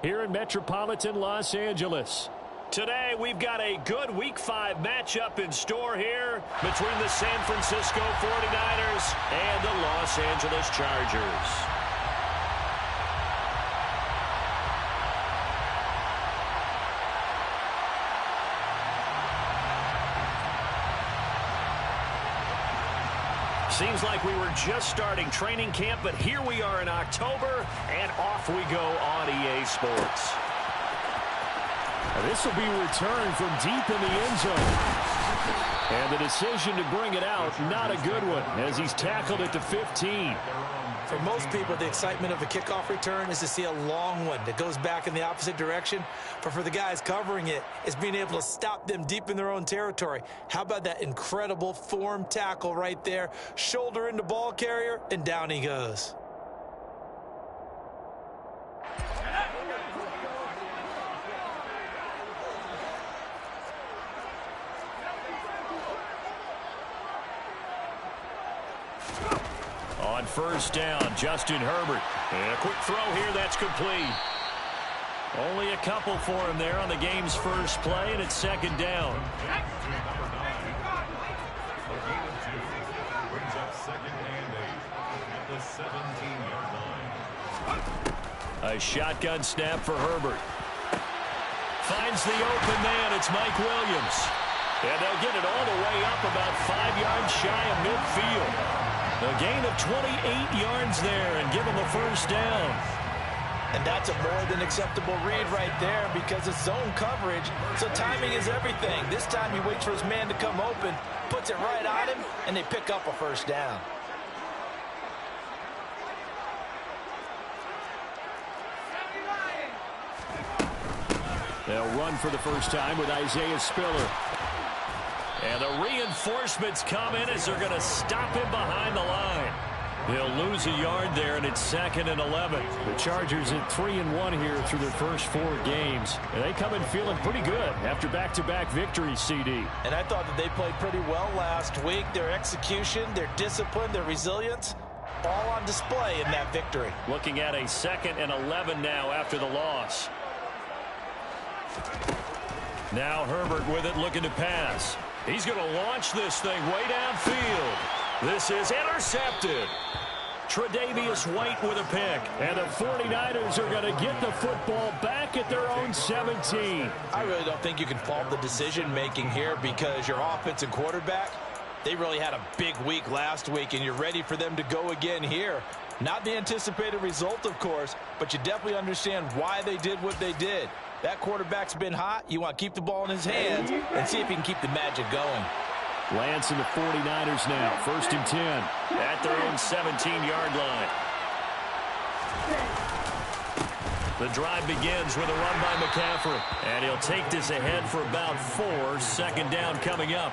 here in metropolitan Los Angeles. Today, we've got a good Week 5 matchup in store here between the San Francisco 49ers and the Los Angeles Chargers. Seems like we were just starting training camp, but here we are in October, and off we go on EA Sports. This will be returned from deep in the end zone. And the decision to bring it out, not a good one, as he's tackled it to 15. For most people, the excitement of a kickoff return is to see a long one that goes back in the opposite direction. But for the guys covering it, it's being able to stop them deep in their own territory. How about that incredible form tackle right there? Shoulder into ball carrier, and down he goes. On first down, Justin Herbert. And a quick throw here that's complete. Only a couple for him there on the game's first play, and it's second down. A shotgun snap for Herbert. Finds the open man. It's Mike Williams. And they'll get it all the way up about 5 yards shy of midfield. A gain of 28 yards there and give him a first down. And that's a more than acceptable read right there because it's zone coverage, so timing is everything. This time he waits for his man to come open, puts it right on him, and they pick up a first down. They'll run for the first time with Isaiah Spiller. And the reinforcements come in as they're going to stop him behind the line. He'll lose a yard there, and it's 2nd and 11. The Chargers at 3-1 here through their first 4 games. And they come in feeling pretty good after back-to-back victories, CD. And I thought that they played pretty well last week. Their execution, their discipline, their resilience, all on display in that victory. Looking at a 2nd and 11 now after the loss. Now Herbert with it, looking to pass. He's going to launch this thing way downfield. This is intercepted. Tre'Davious White with a pick. And the 49ers are going to get the football back at their own 17. I really don't think you can fault the decision-making here because your offensive quarterback, they really had a big week last week, and you're ready for them to go again here. Not the anticipated result, of course, but you definitely understand why they did what they did. That quarterback's been hot. You want to keep the ball in his hands and see if he can keep the magic going. Lance and the 49ers now. 1st and 10 at their own 17-yard line. The drive begins with a run by McCaffrey. And he'll take this ahead for about 4. 2nd down coming up.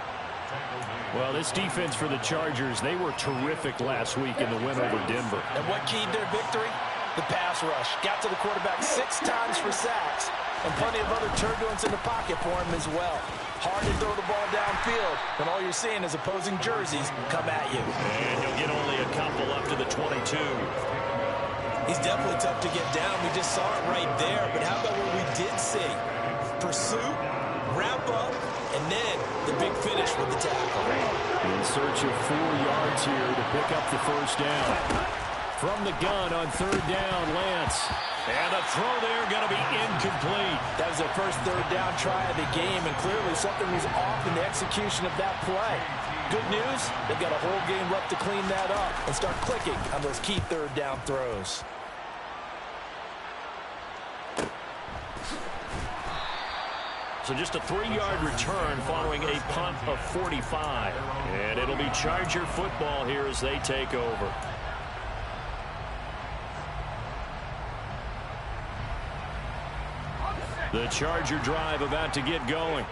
Well, this defense for the Chargers, they were terrific last week in the win over Denver. And what keyed their victory? The pass rush. Got to the quarterback 6 times for sacks. And plenty of other turbulence in the pocket for him as well. Hard to throw the ball downfield when all you're seeing is opposing jerseys come at you. And he'll get only a couple up to the 22. He's definitely tough to get down. We just saw it right there. But how about what we did see? Pursuit, wrap up, and then the big finish with the tackle. In search of 4 yards here to pick up the first down. From the gun on 3rd down, Lance. And a throw there going to be incomplete. That was their first 3rd down try of the game, and clearly something was off in the execution of that play. Good news, they've got a whole game left to clean that up and start clicking on those key 3rd down throws. So just a 3-yard return following a punt of 45. And it'll be Charger football here as they take over. The Charger drive about to get going.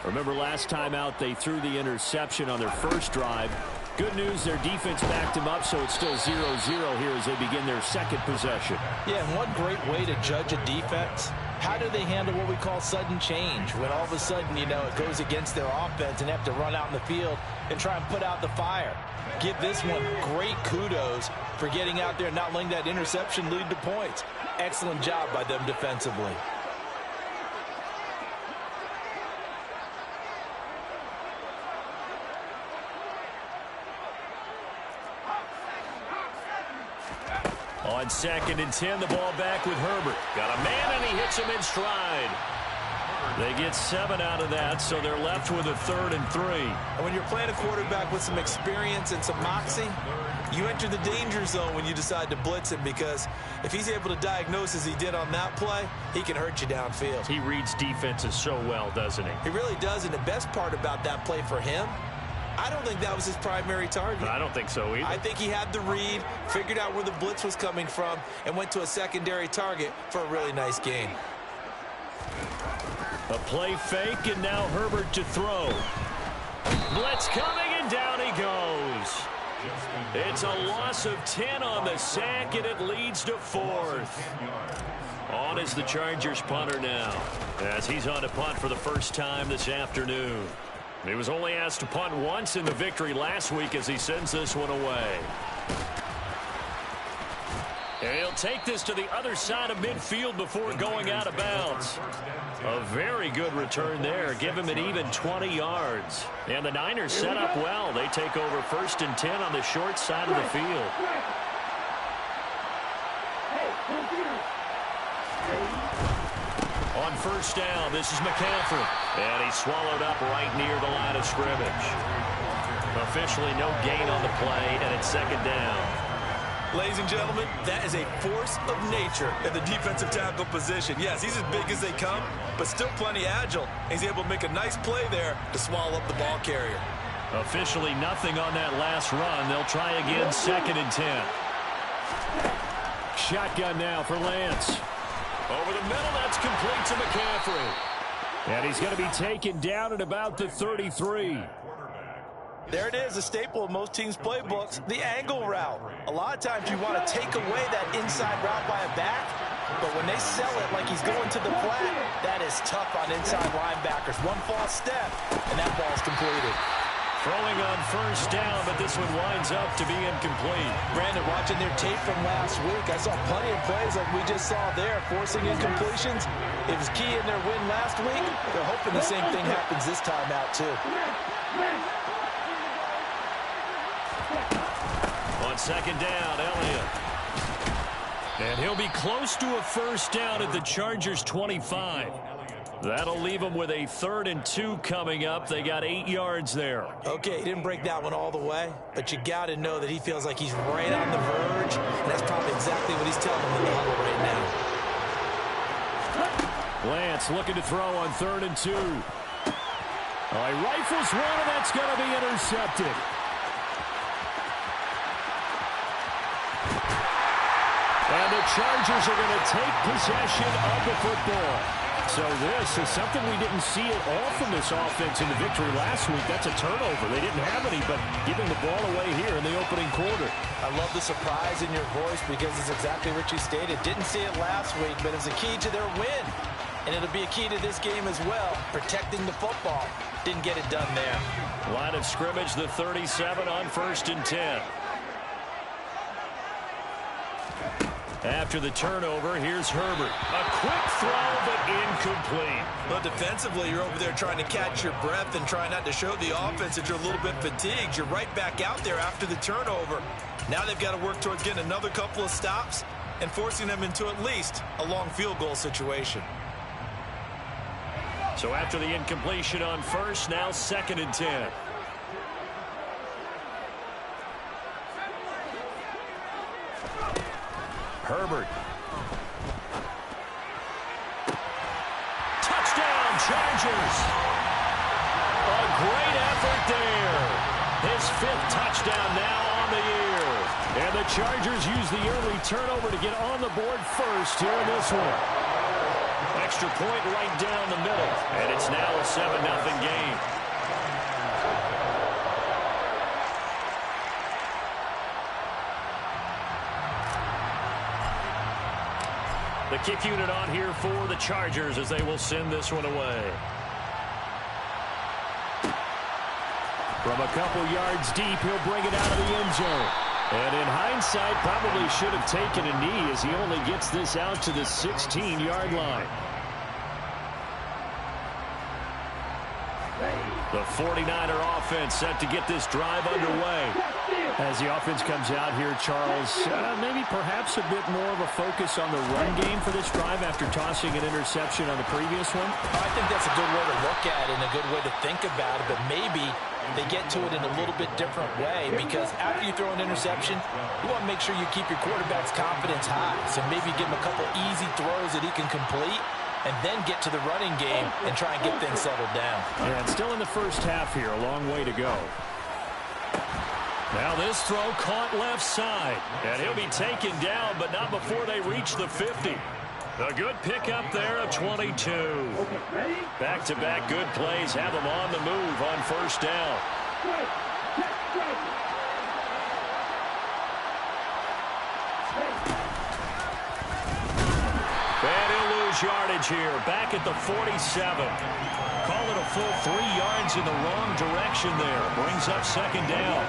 Remember last time out they threw the interception on their first drive. Good news, their defense backed them up, so it's still 0-0 here as they begin their 2nd possession. Yeah, and one great way to judge a defense, how do they handle what we call sudden change? When all of a sudden, you know, it goes against their offense and they have to run out in the field and try and put out the fire. Give this one great kudos for getting out there and not letting that interception lead to points. Excellent job by them defensively. On 2nd and 10, the ball back with Herbert. Got a man, and he hits him in stride. They get 7 out of that, so they're left with a 3rd and 3. And when you're playing a quarterback with some experience and some moxie, you enter the danger zone when you decide to blitz him, because if he's able to diagnose as he did on that play, he can hurt you downfield. He reads defenses so well, doesn't he? He really does, and the best part about that play for him, I don't think that was his primary target. I don't think so either. I think he had the read, figured out where the blitz was coming from, and went to a secondary target for a really nice gain. A play fake, and now Herbert to throw. Blitz coming, and down he goes. It's a loss of 10 on the sack, and it leads to 4th. On is the Chargers punter now, as he's on to punt for the first time this afternoon. He was only asked to punt once in the victory last week as he sends this one away. And he'll take this to the other side of midfield before going out of bounds. A very good return there. Give him an even 20 yards. And the Niners set up well. They take over 1st and 10 on the short side of the field. On 1st down, this is McCaffrey. And he's swallowed up right near the line of scrimmage. Officially no gain on the play, and it's 2nd down. Ladies and gentlemen, that is a force of nature at the defensive tackle position. Yes, he's as big as they come, but still plenty agile. He's able to make a nice play there to swallow up the ball carrier. Officially nothing on that last run. They'll try again, 2nd and 10. Shotgun now for Lance. Over the middle, that's complete to McCaffrey. And he's going to be taken down at about the 33. There it is, a staple of most teams' playbooks, the angle route. A lot of times you want to take away that inside route by a back, but when they sell it like he's going to the flat, that is tough on inside linebackers. One false step, and that ball's completed. Throwing on 1st down, but this one winds up to be incomplete. Brandon, watching their tape from last week, I saw plenty of plays like we just saw there, forcing incompletions. It was key in their win last week. They're hoping the same thing happens this time out, too. On 2nd down, Elliott. And he'll be close to a 1st down at the Chargers' 25. That'll leave them with a 3rd and 2 coming up. They got 8 yards there. Okay, he didn't break that one all the way, but you got to know that he feels like he's right on the verge, and that's probably exactly what he's telling them in the huddle right now. Lance looking to throw on 3rd and 2. He rifles one, and that's going to be intercepted. And the Chargers are going to take possession of the football. So this is something we didn't see at all from this offense in the victory last week. That's a turnover. They didn't have any, but giving the ball away here in the opening quarter. I love the surprise in your voice because it's exactly what you stated. Didn't see it last week, but it's a key to their win. And it'll be a key to this game as well, protecting the football. Didn't get it done there. Line of scrimmage, the 37 on 1st and 10. After the turnover, here's Herbert. A quick throw, but incomplete. Well, defensively, you're over there trying to catch your breath and try not to show the offense that you're a little bit fatigued. You're right back out there after the turnover. Now they've got to work towards getting another couple of stops and forcing them into at least a long field goal situation. So after the incompletion on 1st, now 2nd and 10. Herbert. Touchdown, Chargers. A great effort there. His 5th touchdown now on the year. And the Chargers use the early turnover to get on the board first here in this one. Extra point right down the middle. And it's now a 7-0 game. The kick unit on here for the Chargers as they will send this one away. From a couple yards deep, he'll bring it out of the end zone. And in hindsight, probably should have taken a knee as he only gets this out to the 16-yard line. The 49er offense set to get this drive underway. As the offense comes out here, Charles, maybe perhaps a bit more of a focus on the run game for this drive after tossing an interception on the previous one? I think that's a good way to look at it and a good way to think about it, but maybe they get to it in a little bit different way, because after you throw an interception, you want to make sure you keep your quarterback's confidence high. So maybe give him a couple easy throws that he can complete, and then get to the running game and try and get things settled down. Yeah, and still in the first half here, a long way to go. Now this throw caught left side, and he'll be taken down, but not before they reach the 50. A good pickup there of 22. Back-to-back good plays have them on the move on first down. And he'll lose yardage here, back at the 47. Call it a full 3 yards in the wrong direction there. Brings up second down.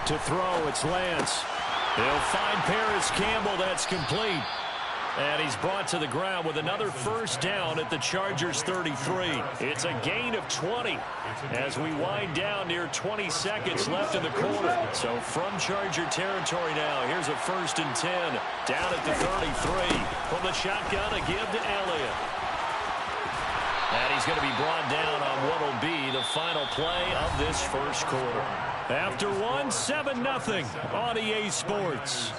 To throw, it's Lance. He'll find Paris Campbell. That's complete. And he's brought to the ground with another first down at the Chargers' 33. It's a gain of 20 as we wind down near 20 seconds left in the quarter. So from Charger territory now, here's a 1st and 10 down at the 33. From the shotgun, a give to Elliott. And he's going to be brought down on what will be the final play of this first quarter. After one, 7-0 on EA Sports.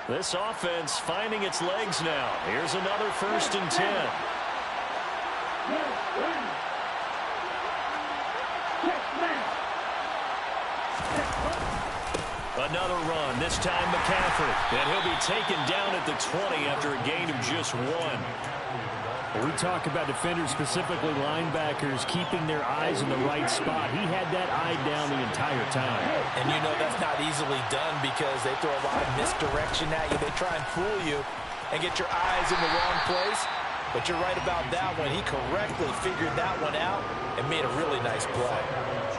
This offense finding its legs now. Here's another 1st and 10. Another run, this time McCaffrey. And he'll be taken down at the 20 after a gain of just 1. We talk about defenders, specifically linebackers, keeping their eyes in the right spot. He had that eye down the entire time. And you know that's not easily done because they throw a lot of misdirection at you. They try and fool you and get your eyes in the wrong place. But you're right about that one. He correctly figured that one out and made a really nice play.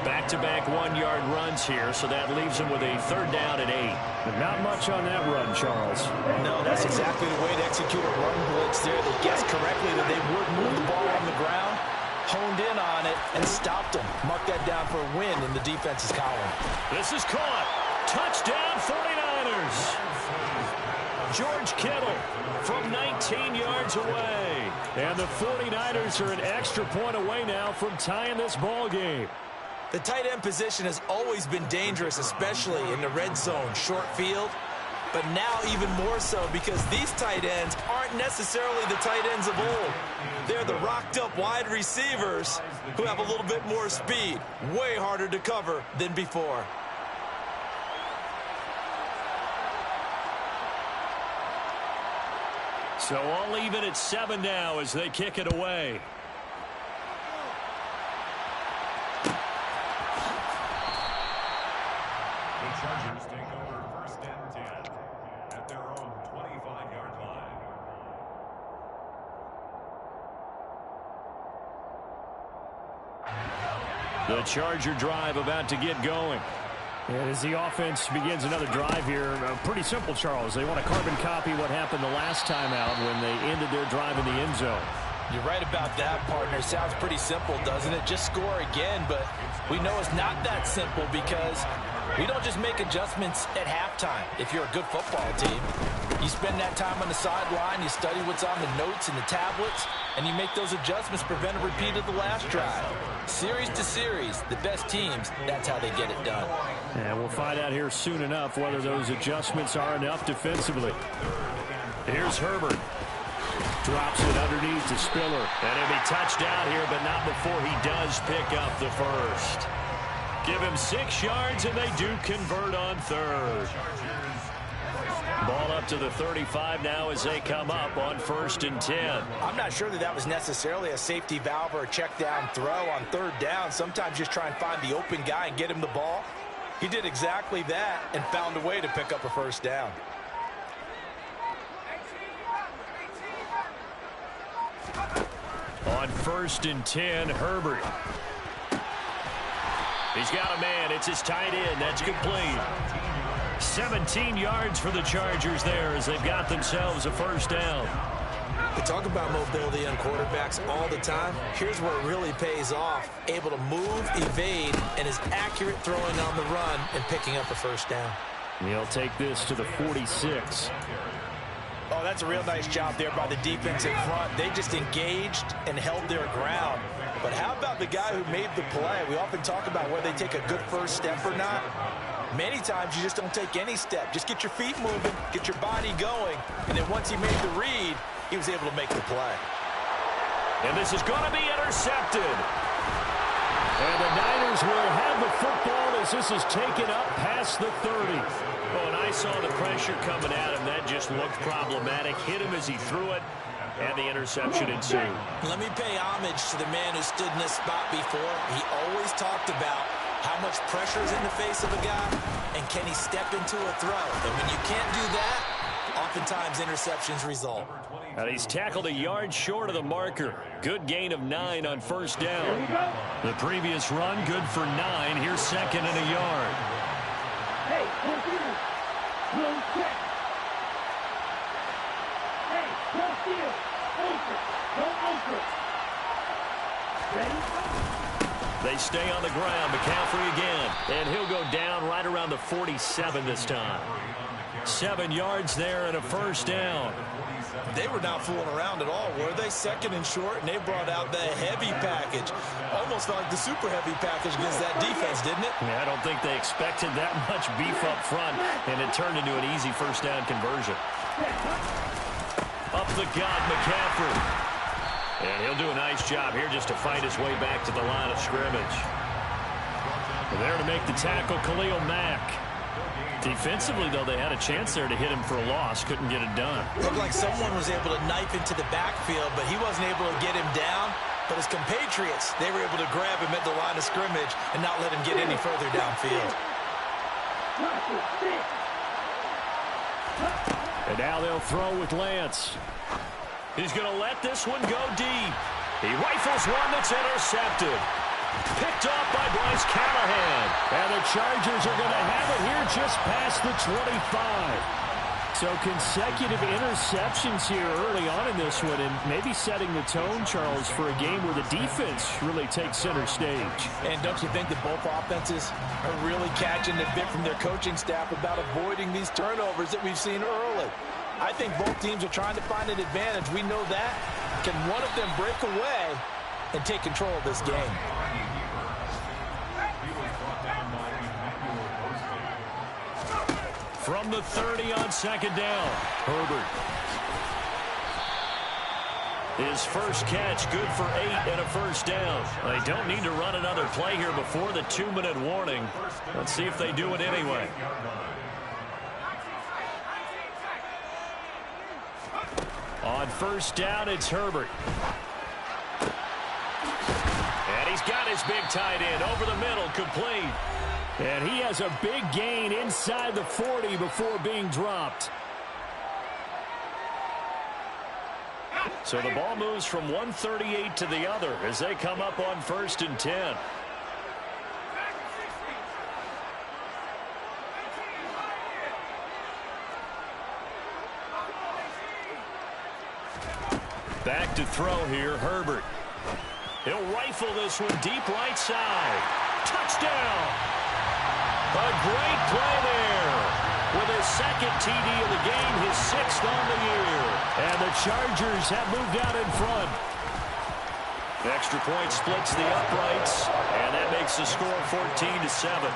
Back-to-back 1-yard runs here, so that leaves him with a 3rd down and 8. But not much on that run, Charles. No, that's exactly the way to execute a run blitz there. They guessed correctly that they would move the ball on the ground, honed in on it, and stopped them. Mark that down for a win in the defense's column. This is caught. Touchdown 49ers. George Kittle from 19 yards away. And the 49ers are an extra point away now from tying this ball game. The tight end position has always been dangerous, especially in the red zone, short field. But now even more so because these tight ends aren't necessarily the tight ends of old. They're the rocked-up wide receivers who have a little bit more speed. Way harder to cover than before. So all even at 7 now as they kick it away. The Chargers take over 1st and 10 at their own 25-yard line. The Charger drive about to get going. And as the offense begins another drive here, pretty simple, Charles. They want to carbon copy what happened the last time out when they ended their drive in the end zone. You're right about that, partner. Sounds pretty simple, doesn't it? Just score again, but we know it's not that simple because we don't just make adjustments at halftime if you're a good football team. You spend that time on the sideline, you study what's on the notes and the tablets, and you make those adjustments to prevent a repeat of the last drive. Series to series, the best teams, that's how they get it done. And we'll find out here soon enough whether those adjustments are enough defensively. Here's Herbert. Drops it underneath to Spiller. And he'll be touchdown here, but not before he does pick up the first. Give him 6 yards, and they do convert on 3rd. Ball up to the 35 now as they come up on 1st and 10. I'm not sure that was necessarily a safety valve or a check down throw on 3rd down. Sometimes just try and find the open guy and get him the ball. He did exactly that and found a way to pick up a 1st down. On 1st and 10, Herbert. He's got a man. It's his tight end. That's complete. 17 yards for the Chargers there as they've got themselves a 1st down. We talk about mobility on quarterbacks all the time. Here's where it really pays off. Able to move, evade, and is accurate throwing on the run and picking up a 1st down. He'll take this to the 46. Oh, that's a real nice job there by the defense in front. They just engaged and held their ground. But how about the guy who made the play? We often talk about whether they take a good 1st step or not. Many times you just don't take any step. Just get your feet moving, get your body going, and then once he made the read, he was able to make the play. And this is going to be intercepted. And the Niners will have the football as this is taken up past the 30. Oh, and I saw the pressure coming at him. That just looked problematic. Hit him as he threw it, and the interception ensued. Let me pay homage to the man who stood in this spot before. He always talked about how much pressure is in the face of a guy, and can he step into a throw? And when you can't do that, oftentimes interceptions result. And he's tackled a yard short of the marker. Good gain of 9 on 1st down. The previous run, good for 9. Here's 2nd and a yard. Hey, no check. Hey, no steal. Anchor. No anchor. Ready? They stay on the ground. McCaffrey again. And he'll go down right around the 47 this time. 7 yards there and a 1st down. They were not fooling around at all, were they? 2nd and short, and they brought out the heavy package. Almost like the super heavy package against that defense, didn't it? Yeah, I don't think they expected that much beef up front, and it turned into an easy 1st down conversion. Up the gut, McCaffrey. And he'll do a nice job here just to fight his way back to the line of scrimmage. There to make the tackle, Khalil Mack. Defensively, though, they had a chance there to hit him for a loss. Couldn't get it done. Looked like someone was able to knife into the backfield, but he wasn't able to get him down. But his compatriots, they were able to grab him at the line of scrimmage and not let him get any further downfield. And now they'll throw with Lance. He's going to let this one go deep. He rifles one that's intercepted. Picked off by Bryce Callahan. And the Chargers are going to have it here just past the 25. So consecutive interceptions here early on in this one, and maybe setting the tone, Charles, for a game where the defense really takes center stage. And don't you think that both offenses are really catching the bit from their coaching staff about avoiding these turnovers that we've seen early? I think both teams are trying to find an advantage. We know that. Can one of them break away and take control of this game? From the 30 on 2nd down, Herbert. His first catch, good for 8 and a 1st down. They don't need to run another play here before the 2-minute warning. Let's see if they do it anyway. On 1st down, it's Herbert. And he's got his big tight end over the middle, complete. And he has a big gain inside the 40 before being dropped. So the ball moves from 138 to the other as they come up on 1st and 10. Back to throw here, Herbert. He'll rifle this one deep right side. Touchdown! A great play there. With his 2nd TD of the game, his 6th on the year. And the Chargers have moved out in front. The extra point splits the uprights, and that makes the score 14-7.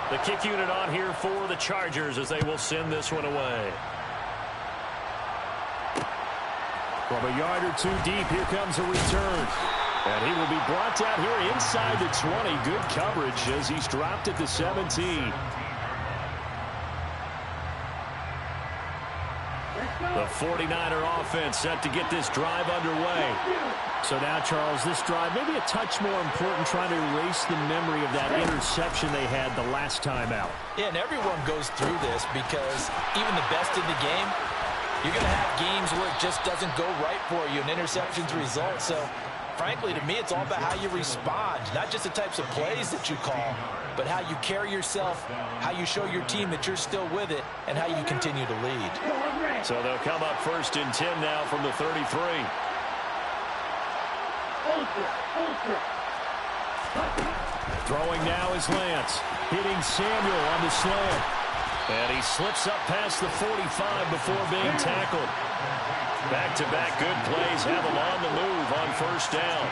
The kick unit on here for the Chargers as they will send this one away. From a yard or two deep, here comes a return. And he will be brought down here inside the 20. Good coverage as he's dropped at the 17. The 49er offense set to get this drive underway. So now, Charles, this drive maybe a touch more important, trying to erase the memory of that interception they had the last time out. Yeah, and everyone goes through this because even the best in the game, you're going to have games where it just doesn't go right for you, and interceptions result. So, frankly, to me, it's all about how you respond, not just the types of plays that you call, but how you carry yourself, how you show your team that you're still with it, and how you continue to lead. So they'll come up 1st and 10 now from the 33. Throwing now is Lance, hitting Samuel on the slant. And he slips up past the 45 before being tackled. Back-to-back good plays have him on the move on 1st down.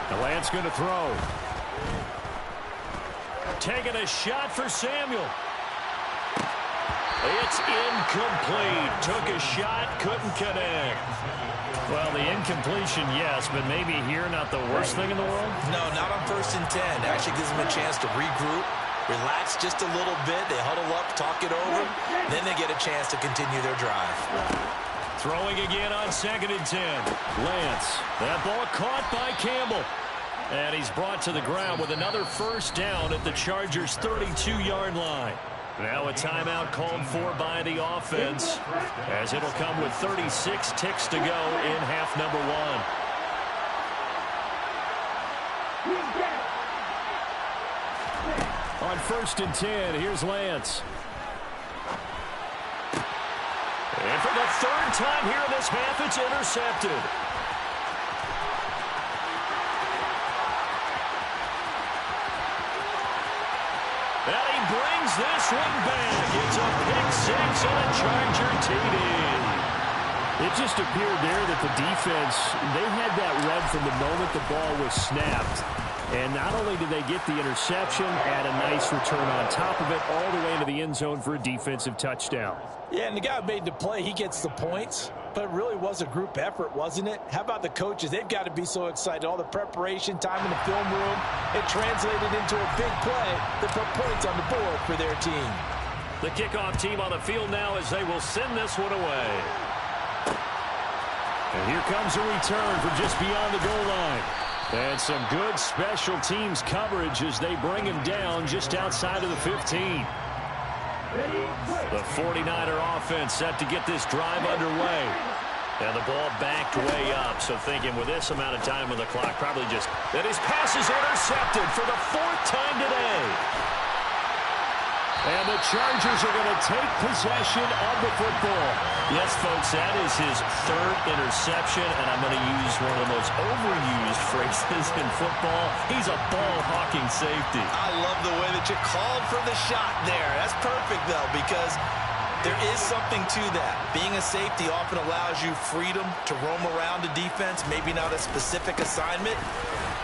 The Lance going to throw. Taking a shot for Samuel. It's incomplete. Took a shot, couldn't connect. Well, the incompletion, yes, but maybe here not the worst thing in the world? No, not on 1st and 10. Actually gives them a chance to regroup, relax just a little bit. They huddle up, talk it over. Then they get a chance to continue their drive. Throwing again on 2nd and 10. Lance. That ball caught by Campbell. And he's brought to the ground with another 1st down at the Chargers' 32-yard line. Now a timeout called for by the offense, as it'll come with 36 ticks to go in half number 1. On 1st and 10, here's Lance. And for the 3rd time here in this half, it's intercepted. And he brings this one back. It's a pick 6 and a Charger TD. It just appeared there that the defense, they had that read from the moment the ball was snapped. And not only did they get the interception, add a nice return on top of it, all the way into the end zone for a defensive touchdown. Yeah, and the guy who made the play, he gets the points. But it really was a group effort, wasn't it? How about the coaches? They've got to be so excited. All the preparation, time in the film room, it translated into a big play that put points on the board for their team. The kickoff team on the field now as they will send this one away. And here comes a return from just beyond the goal line. And some good special teams coverage as they bring him down just outside of the 15. The 49er offense set to get this drive underway. And the ball backed way up. So thinking with this amount of time on the clock, probably just that his pass is intercepted for the 4th time today. And the Chargers are going to take possession of the football. Yes, folks, that is his 3rd interception, and I'm going to use one of the most overused phrases in football. He's a ball-hawking safety. I love the way that you called for the shot there. That's perfect, though, because there is something to that. Being a safety often allows you freedom to roam around the defense, maybe not a specific assignment.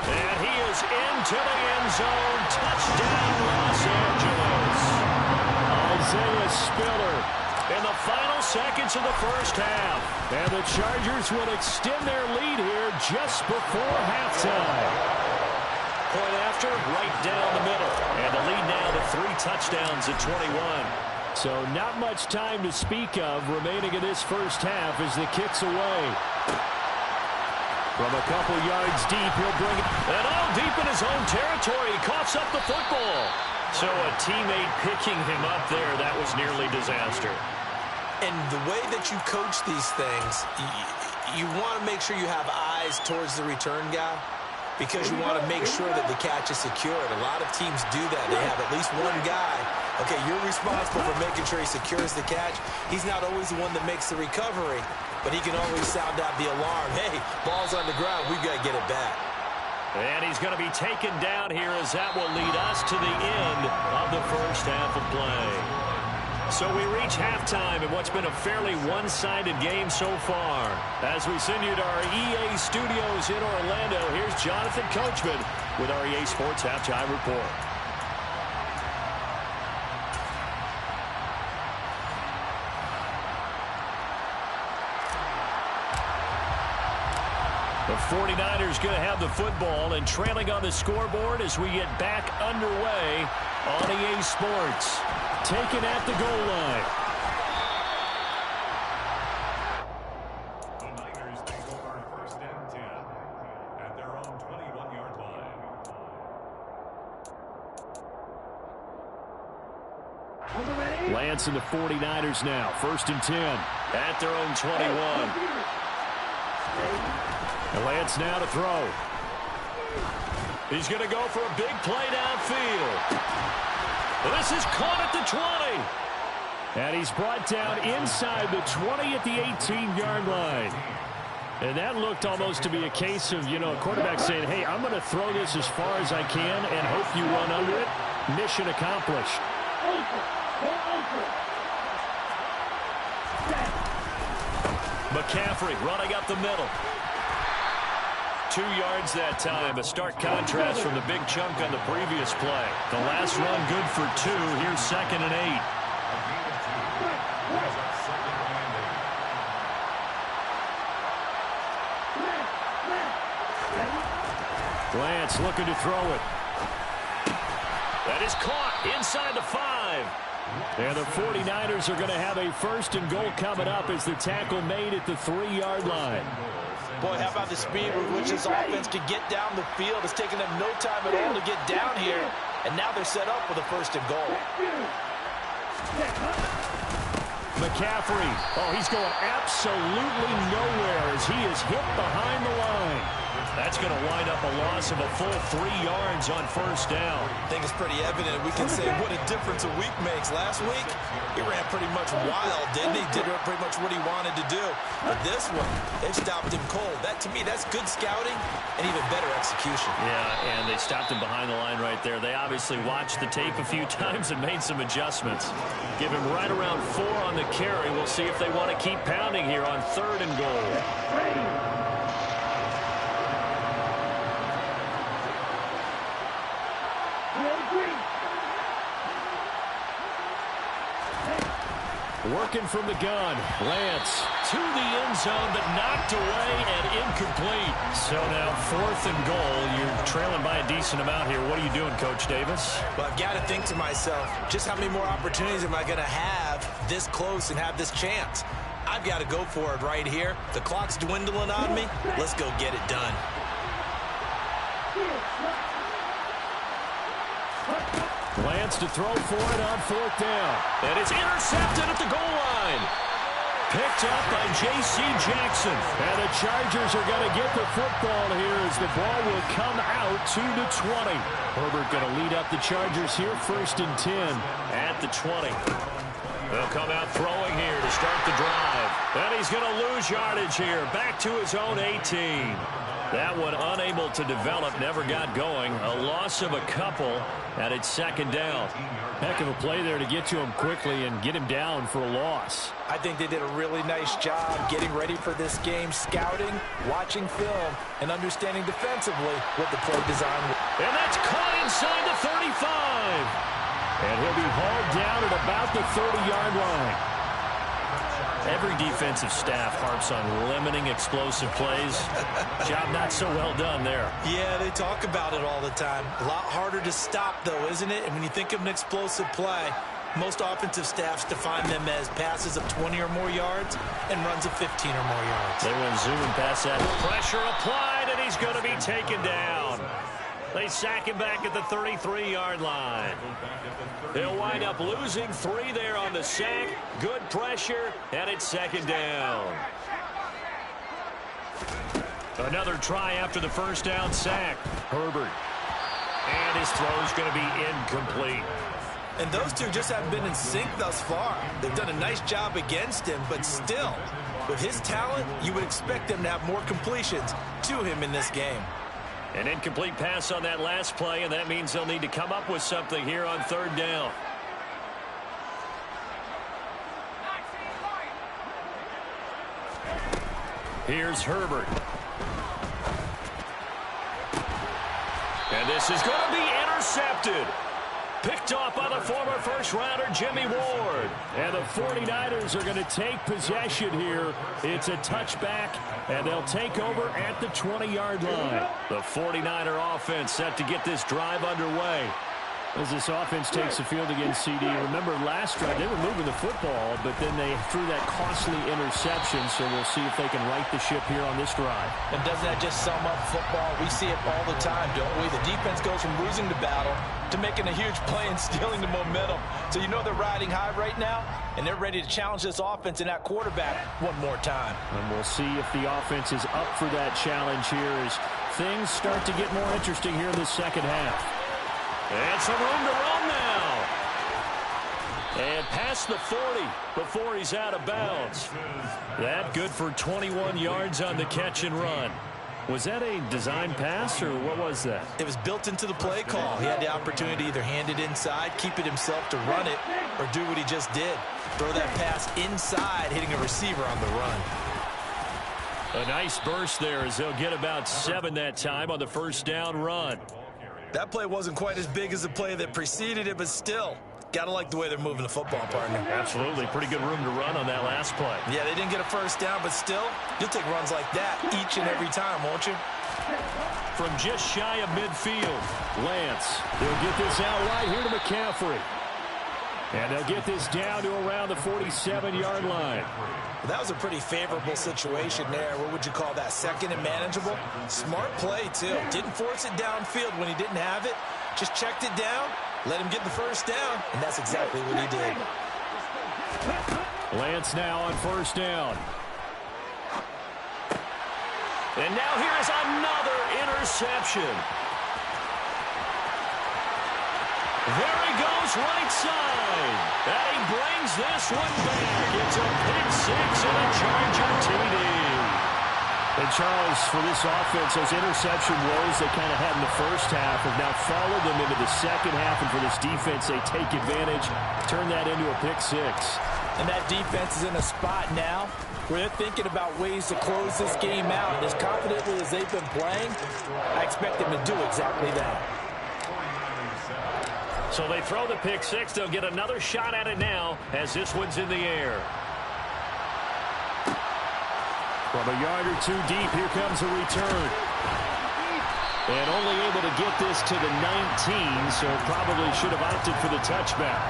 And he is into the end zone. Touchdown, Los Angeles. Isaiah Spiller in the final seconds of the 1st half. And the Chargers will extend their lead here just before halftime. Point after, right down the middle. And the lead now to 3 touchdowns at 21. So not much time to speak of remaining in this 1st half as the kick's away. From a couple yards deep, he'll bring it. And all deep in his own territory. He coughs up the football. So a teammate picking him up there, that was nearly disaster. And the way that you coach these things, you want to make sure you have eyes towards the return guy because you want to make sure that the catch is secured. A lot of teams do that. They have at least one guy. Okay, you're responsible for making sure he secures the catch. He's not always the one that makes the recovery, but he can always sound out the alarm. Hey, ball's on the ground. We've got to get it back. And he's going to be taken down here as that will lead us to the end of the 1st half of play. So we reach halftime in what's been a fairly one-sided game so far. As we send you to our EA studios in Orlando, here's Jonathan Coachman with our EA Sports Halftime Report. The 49ers going to have the football and trailing on the scoreboard as we get back underway on EA Sports. Taken at the goal line. The Niners take over first and 10 at their own 21-yard line. Lance and the 49ers now. First and 10. At their own 21. And Lance now to throw. He's going to go for a big play downfield. This is caught at the 20. And he's brought down inside the 20 at the 18-yard line. And that looked almost to be a case of, a quarterback saying, hey, I'm going to throw this as far as I can and hope you run under it. Mission accomplished. McCaffrey running up the middle. 2 yards that time. A stark contrast from the big chunk on the previous play. The last run good for 2. Here's 2nd and 8. Lance looking to throw it. That is caught inside the 5. And the 49ers are going to have a first and goal coming up as the tackle made at the 3-yard line. Boy, how about the speed with which this offense could get down the field? It's taken them no time at all to get down here. And now they're set up with a first and goal. McCaffrey. Oh, he's going absolutely nowhere as he is hit behind the line. That's going to wind up a loss of a full 3 yards on first down. I think it's pretty evident. We can say what a difference a week makes. Last week, he ran pretty much wild, didn't he? Did pretty much what he wanted to do. But this one, they've stopped him cold. That, to me, that's good scouting and even better execution. Yeah, and they stopped him behind the line right there. They obviously watched the tape a few times and made some adjustments. Give him right around 4 on the carry. We'll see if they want to keep pounding here on 3rd and goal. Working from the gun. Lance to the end zone, but knocked away and incomplete. So now 4th and goal. You're trailing by a decent amount here. What are you doing, Coach Davis? Well, I've got to think to myself, just how many more opportunities am I going to have this close and have this chance? I've got to go for it right here. The clock's dwindling on me. Let's go get it done. Lance to throw for it on 4th down. And it's intercepted at the goal line. Picked up by J.C. Jackson. And the Chargers are going to get the football here as the ball will come out to the 20. Herbert going to lead up the Chargers here, 1st and 10. At the 20. They'll come out throwing here to start the drive. And he's going to lose yardage here. Back to his own 18. That one unable to develop, never got going. A loss of a couple, and it's 2nd down. Heck of a play there to get to him quickly and get him down for a loss. I think they did a really nice job getting ready for this game, scouting, watching film, and understanding defensively what the play design was. And that's caught inside the 35. And he'll be hauled down at about the 30-yard line. Every defensive staff harps on limiting explosive plays. Job not so well done there. Yeah, they talk about it all the time. A lot harder to stop, though, isn't it? And when you think of an explosive play, most offensive staffs define them as passes of 20 or more yards and runs of 15 or more yards. They went zooming past that. Pressure applied, and he's going to be taken down. They sack him back at the 33-yard line. He'll wind up losing 3 there on the sack. Good pressure, and it's 2nd down. Another try after the first down sack. Herbert. And his throw's going to be incomplete. And those two just haven't been in sync thus far. They've done a nice job against him, but still, with his talent, you would expect them to have more completions to him in this game. An incomplete pass on that last play, and that means they'll need to come up with something here on 3rd down. Here's Herbert. And this is going to be intercepted. Picked off by the former first-rounder Jimmy Ward. And the 49ers are going to take possession here. It's a touchback, and they'll take over at the 20-yard line. The 49er offense set to get this drive underway. As this offense takes the field against CD, remember last drive they were moving the football, but then they threw that costly interception, so we'll see if they can right the ship here on this drive. And doesn't that just sum up football? We see it all the time, don't we? The defense goes from losing the battle to making a huge play and stealing the momentum. So you know they're riding high right now, and they're ready to challenge this offense and that quarterback one more time. And we'll see if the offense is up for that challenge here as things start to get more interesting here in the second half. And some room to run now. And past the 40 before he's out of bounds. That good for 21 yards on the catch and run. Was that a design pass, or what was that? It was built into the play call. He had the opportunity to either hand it inside, keep it himself to run it, or do what he just did. Throw that pass inside, hitting a receiver on the run. A nice burst there as they'll get about 7 that time on the first down run. That play wasn't quite as big as the play that preceded it, but still, got to like the way they're moving the football, partner. Absolutely. Pretty good room to run on that last play. Yeah, they didn't get a first down, but still, you'll take runs like that each and every time, won't you? From just shy of midfield, Lance, they'll get this out right here to McCaffrey. And they'll get this down to around the 47-yard line. Well, that was a pretty favorable situation there. What would you call that? Second and manageable? Smart play, too. Didn't force it downfield when he didn't have it. Just checked it down, let him get the first down, and that's exactly what he did. Lance now on first down. And now here's another interception. There he goes, right side. And he brings this one back. It's a pick six and a Charger TD. And Charles, for this offense, those interception woes they kind of had in the first half have now followed them into the second half. And for this defense, they take advantage, turn that into a pick six. And that defense is in a spot now where they're thinking about ways to close this game out. And as confidently as they've been playing, I expect them to do exactly that. So they throw the pick six. They'll get another shot at it now as this one's in the air. From a yard or two deep, here comes a return. And only able to get this to the 19, so probably should have opted for the touchback.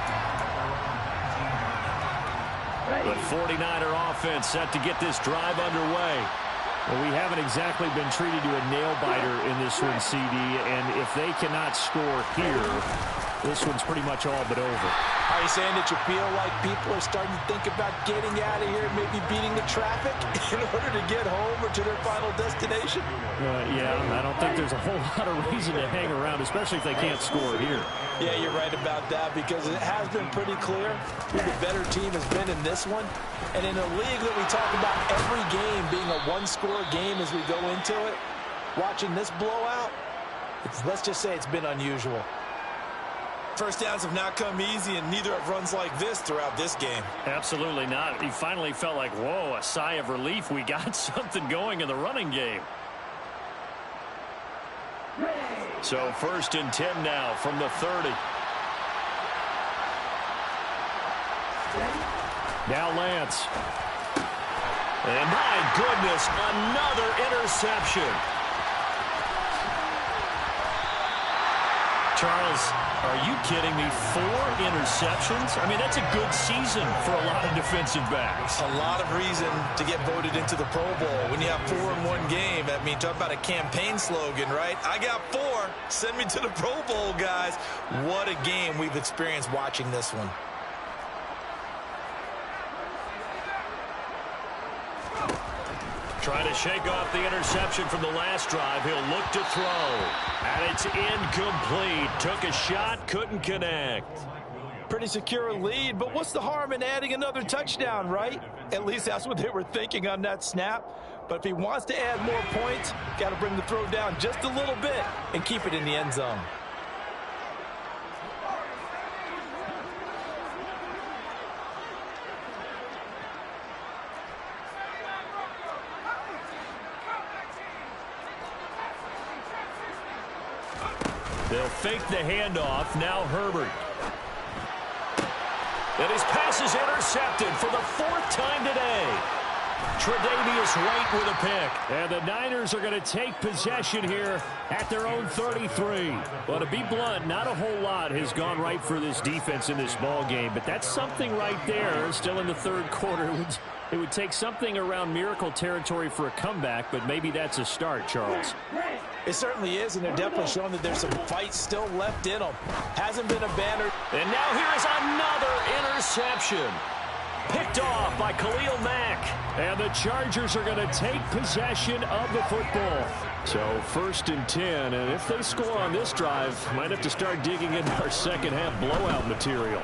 The 49er offense set to get this drive underway. Well, we haven't exactly been treated to a nail-biter in this one, CD, and if they cannot score here, this one's pretty much all but over. Are you saying that you feel like people are starting to think about getting out of here, maybe beating the traffic in order to get home or to their final destination? Yeah, I don't think there's a whole lot of reason to hang around, especially if they can't score here. Yeah, you're right about that because it has been pretty clear who the better team has been in this one. And in a league that we talk about every game being a one-score game as we go into it, watching this blowout, let's just say it's been unusual. First downs have not come easy, and neither have runs like this throughout this game. Absolutely not. He finally felt like, whoa, a sigh of relief. We got something going in the running game. So 1st and 10 now from the 30. Now Lance. And my goodness, another interception. Charles, are you kidding me? 4 interceptions? I mean, that's a good season for a lot of defensive backs. A lot of reason to get voted into the Pro Bowl. When you have 4 in one game, I mean, talk about a campaign slogan, right? I got 4. Send me to the Pro Bowl, guys. What a game we've experienced watching this one. Trying to shake off the interception from the last drive. He'll look to throw. And it's incomplete. Took a shot, couldn't connect. Pretty secure lead, but what's the harm in adding another touchdown, right? At least that's what they were thinking on that snap. But if he wants to add more points, got to bring the throw down just a little bit and keep it in the end zone. They'll fake the handoff. Now Herbert. And his pass is intercepted for the 4th time today. Tre'Davious White with a pick. And the Niners are going to take possession here at their own 33. Well, to be blunt, not a whole lot has gone right for this defense in this ball game, but that's something right there. Still in the 3rd quarter. It would take something around miracle territory for a comeback, but maybe that's a start, Charles. It certainly is, and they're definitely showing that there's some fight still left in them. Hasn't been abandoned. And now here is another interception. Picked off by Khalil Mack. And the Chargers are going to take possession of the football. So 1st and 10, and if they score on this drive, might have to start digging into our second-half blowout material.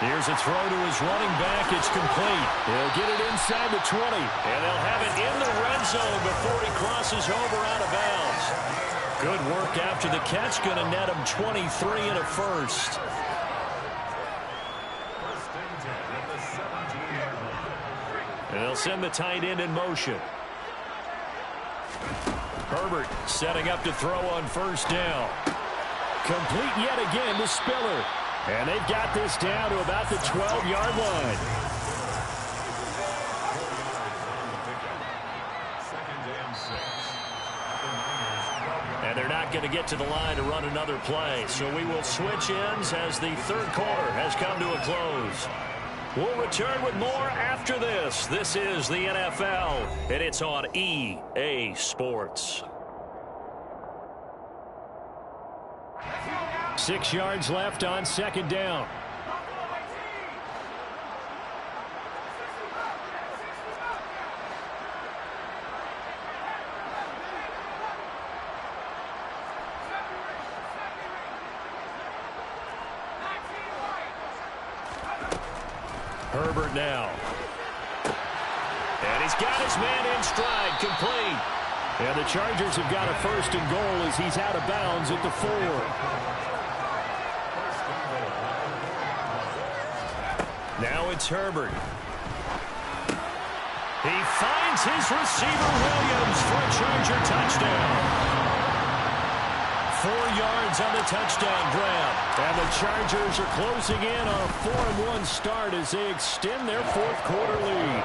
Here's a throw to his running back. It's complete. He'll get it inside the 20. And they'll have it in the red zone before he crosses over out of bounds. Good work after the catch. Going to net him 23 and a first. And they'll send the tight end in motion. Herbert setting up to throw on 1st down. Complete yet again to Spiller. And they've got this down to about the 12-yard line. And they're not going to get to the line to run another play. So we will switch ends as the 3rd quarter has come to a close. We'll return with more after this. This is the NFL, and it's on EA Sports. 6 yards left on 2nd down. Herbert now. And he's got his man in stride, complete. And the Chargers have got a 1st and goal as he's out of bounds at the 4. Now it's Herbert. He finds his receiver, Williams, for a Charger touchdown. 4 yards on the touchdown grab. And the Chargers are closing in on a 4-1 start as they extend their 4th quarter lead.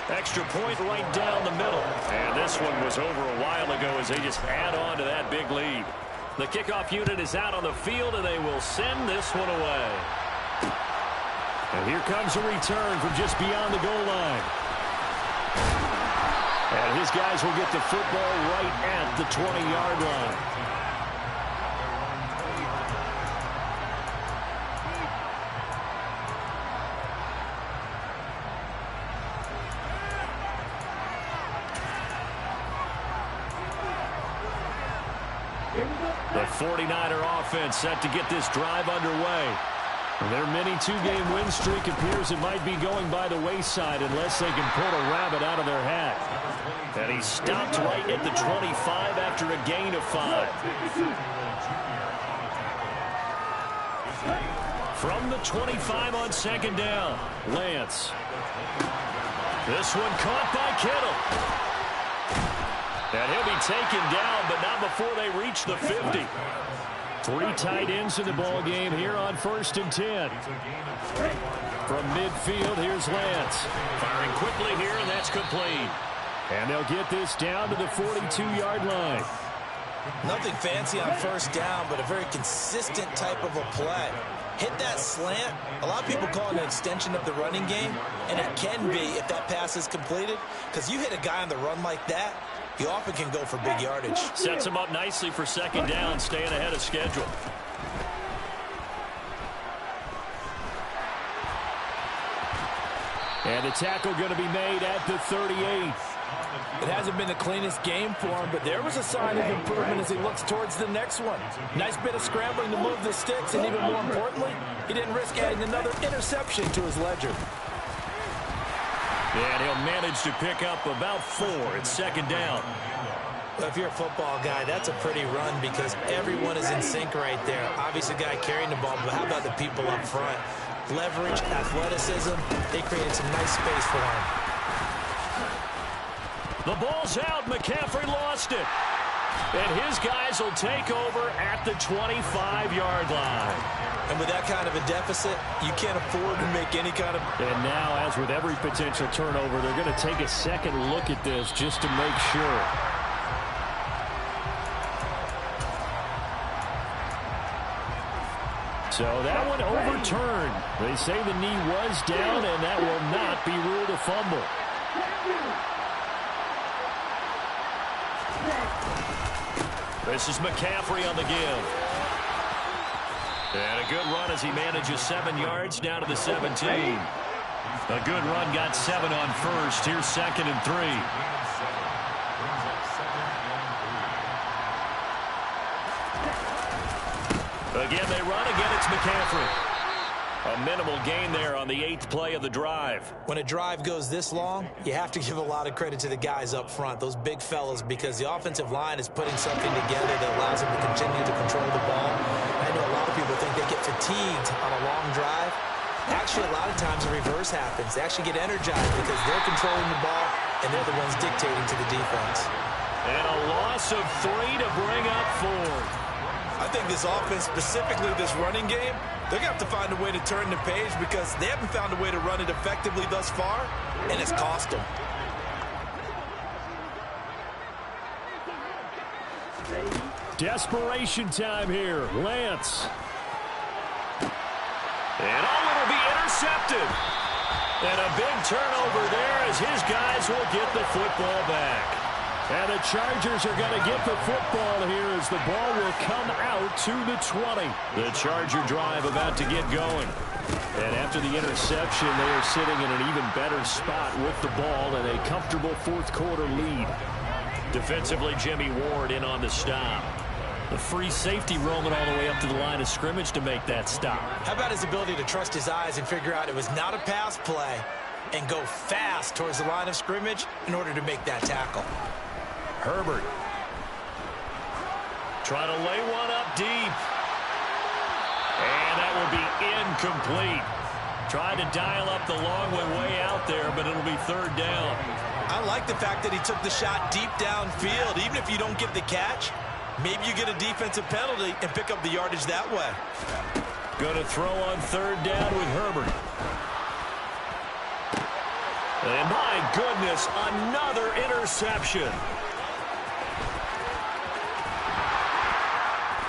Extra point right down the middle. And this one was over a while ago as they just add on to that big lead. The kickoff unit is out on the field, and they will send this one away. And here comes a return from just beyond the goal line. And his guys will get the football right at the 20-yard line. The 49er offense set to get this drive underway. Their mini 2-game win streak appears it might be going by the wayside unless they can pull a rabbit out of their hat. And he stopped right at the 25 after a gain of 5. From the 25 on 2nd down, Lance. This one caught by Kittle. And he'll be taken down, but not before they reach the 50. 3 tight ends in the ball game here on 1st and 10. From midfield, here's Lance. Firing quickly here, and that's complete. And they'll get this down to the 42-yard line. Nothing fancy on 1st down, but a very consistent type of a play. Hit that slant. A lot of people call it an extension of the running game, and it can be if that pass is completed, because you hit a guy on the run like that, you often can go for big yardage. Sets him up nicely for 2nd down, staying ahead of schedule. And the tackle going to be made at the 38. It hasn't been the cleanest game for him, but there was a sign of improvement as he looks towards the next one. Nice bit of scrambling to move the sticks, and even more importantly, he didn't risk adding another interception to his ledger. And he'll manage to pick up about 4 at 2nd down. Well, if you're a football guy, that's a pretty run because everyone is in sync right there. Obviously, the guy carrying the ball, but how about the people up front? Leverage, athleticism, they created some nice space for him. The ball's out. McCaffrey lost it. And his guys will take over at the 25-yard line. And with that kind of a deficit, you can't afford to make any kind of... And now, as with every potential turnover, they're going to take a second look at this just to make sure. So that one overturned. They say the knee was down, and that will not be ruled a fumble. This is McCaffrey on the give. And a good run as he manages 7 yards down to the 17. A good run got 7 on first. Here's 2nd and 3. Again, they run. Again, it's McCaffrey. A minimal gain there on the 8th play of the drive. When a drive goes this long, you have to give a lot of credit to the guys up front, those big fellas, because the offensive line is putting something together that allows them to continue to control the ball. I know a lot of people think they get fatigued on a long drive. Actually, a lot of times the reverse happens. They actually get energized because they're controlling the ball, and they're the ones dictating to the defense. And a loss of 3 to bring up 4. I think this offense, specifically this running game, they're going to have to find a way to turn the page because they haven't found a way to run it effectively thus far, and it's cost them. Desperation time here. Lance. And it'll be intercepted. And a big turnover there as his guys will get the football back. And the Chargers are going to get the football here as the ball will come out to the 20. The Charger drive about to get going. And after the interception, they are sitting in an even better spot with the ball and a comfortable fourth-quarter lead. Defensively, Jimmy Ward in on the stop. The free safety roaming all the way up to the line of scrimmage to make that stop. How about his ability to trust his eyes and figure out it was not a pass play and go fast towards the line of scrimmage in order to make that tackle? Herbert. Trying to lay one up deep. And that will be incomplete. Tried to dial up the long way out there, but it'll be 3rd down. I like the fact that he took the shot deep downfield. Even if you don't get the catch, maybe you get a defensive penalty and pick up the yardage that way. Going to throw on 3rd down with Herbert. And my goodness, another interception.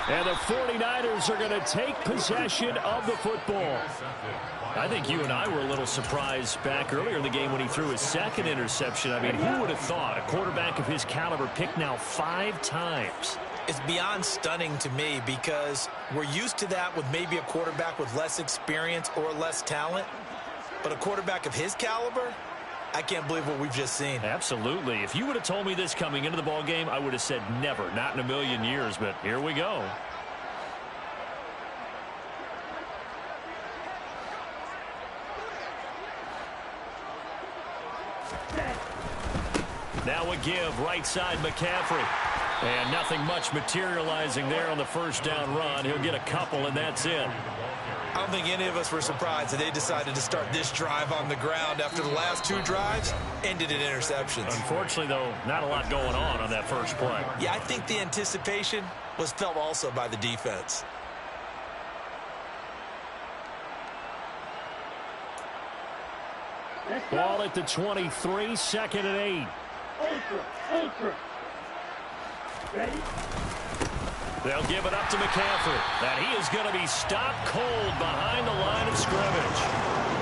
And the 49ers are going to take possession of the football. I think you and I were a little surprised back earlier in the game when he threw his 2nd interception. I mean, who would have thought a quarterback of his caliber picked now 5 times? It's beyond stunning to me because we're used to that with maybe a quarterback with less experience or less talent. But a quarterback of his caliber, I can't believe what we've just seen. Absolutely. If you would have told me this coming into the ball game, I would have said never, not in a million years, but here we go. Now a give, right side McCaffrey. And nothing much materializing there on the 1st down run. He'll get a couple, and that's it. I don't think any of us were surprised that they decided to start this drive on the ground after the last 2 drives ended in interceptions. Unfortunately, though, not a lot going on that first play. Yeah, I think the anticipation was felt also by the defense. Ball at the 23, 2nd and 8. Ultra. Ready? They'll give it up to McCaffrey. And he is going to be stopped cold behind the line of scrimmage.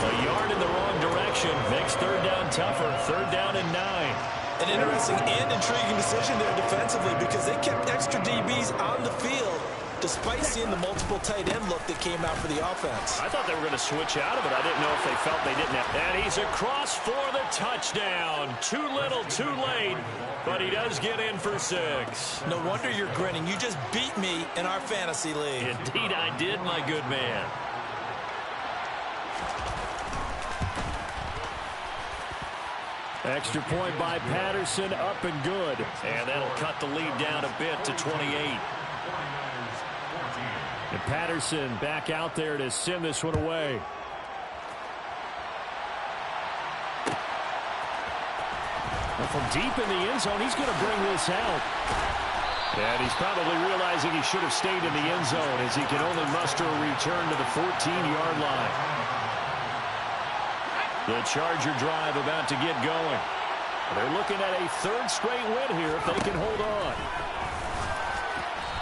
A yard in the wrong direction makes 3rd down tougher. 3rd down and 9. An interesting and intriguing decision there defensively because they kept extra DBs on the field despite seeing the multiple tight end look that came out for the offense. I thought they were going to switch out of it. I didn't know if they felt they didn't have. And he's across for the touchdown. Too little, too late. But he does get in for 6. No wonder you're grinning. You just beat me in our fantasy league. Indeed I did, my good man. Extra point by Patterson, up and good. And that'll cut the lead down a bit to 28. And Patterson back out there to send this one away. Well, from deep in the end zone, he's going to bring this out. And he's probably realizing he should have stayed in the end zone as he can only muster a return to the 14-yard line. The Charger drive about to get going. They're looking at a third straight win here if they can hold on.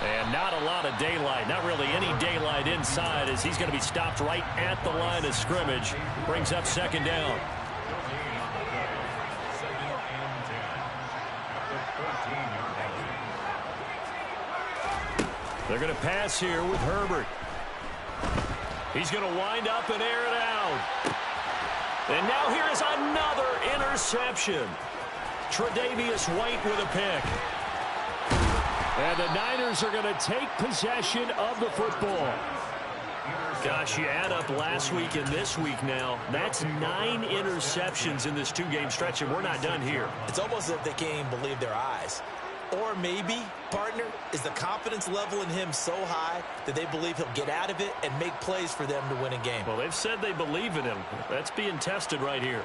And not a lot of daylight, not really any daylight inside as he's going to be stopped right at the line of scrimmage. Brings up second down. They're going to pass here with Herbert. He's going to wind up and air it out. And now here is another interception. Tre'Davious White with a pick. And the Niners are going to take possession of the football. Gosh, you add up last week and this week now. That's 9 interceptions in this 2-game stretch, and we're not done here. It's almost as if they can't even believe their eyes. Or maybe, partner, is the confidence level in him so high that they believe he'll get out of it and make plays for them to win a game. Well, they've said they believe in him. That's being tested right here.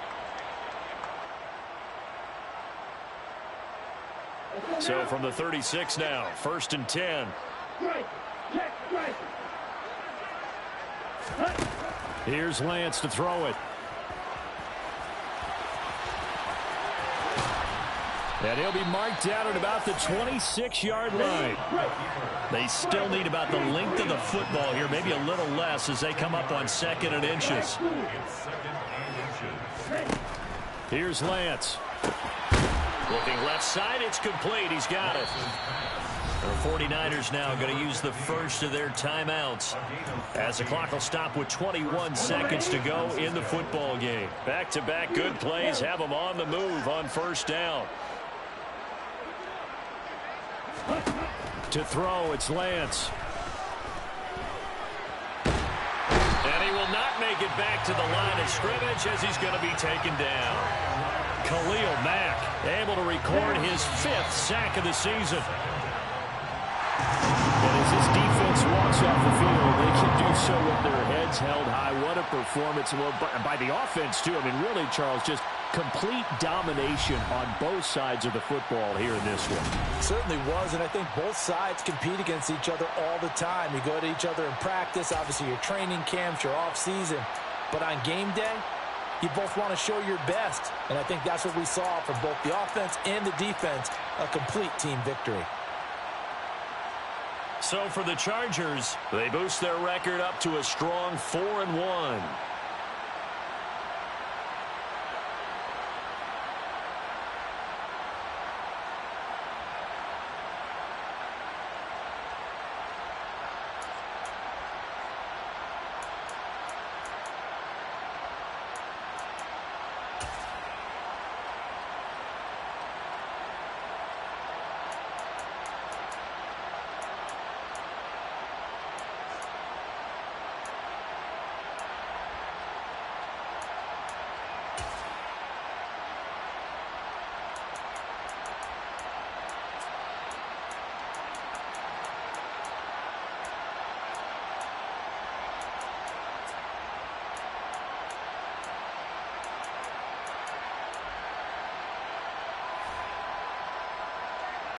So from the 36 now, 1st and 10. Here's Lance to throw it. And he'll be marked down at about the 26-yard line. They still need about the length of the football here, maybe a little less as they come up on 2nd and inches. Here's Lance. Looking left side, it's complete. He's got it. The 49ers now going to use the first of their timeouts as the clock will stop with 21 seconds to go in the football game. Back-to-back good plays have them on the move on 1st down. To throw, it's Lance. And he will not make it back to the line of scrimmage as he's going to be taken down. Khalil Mack able to record his 5th sack of the season. And as this defense walks off the field, they should do so with their heads held high. What a performance. Well, by the offense, too. I mean, really, Charles, just complete domination on both sides of the football here in this one. Certainly was, and I think both sides compete against each other all the time. You go to each other in practice, obviously your training camps, your off-season. But on game day, you both want to show your best. And I think that's what we saw from both the offense and the defense, a complete team victory. So for the Chargers, they boost their record up to a strong 4-1.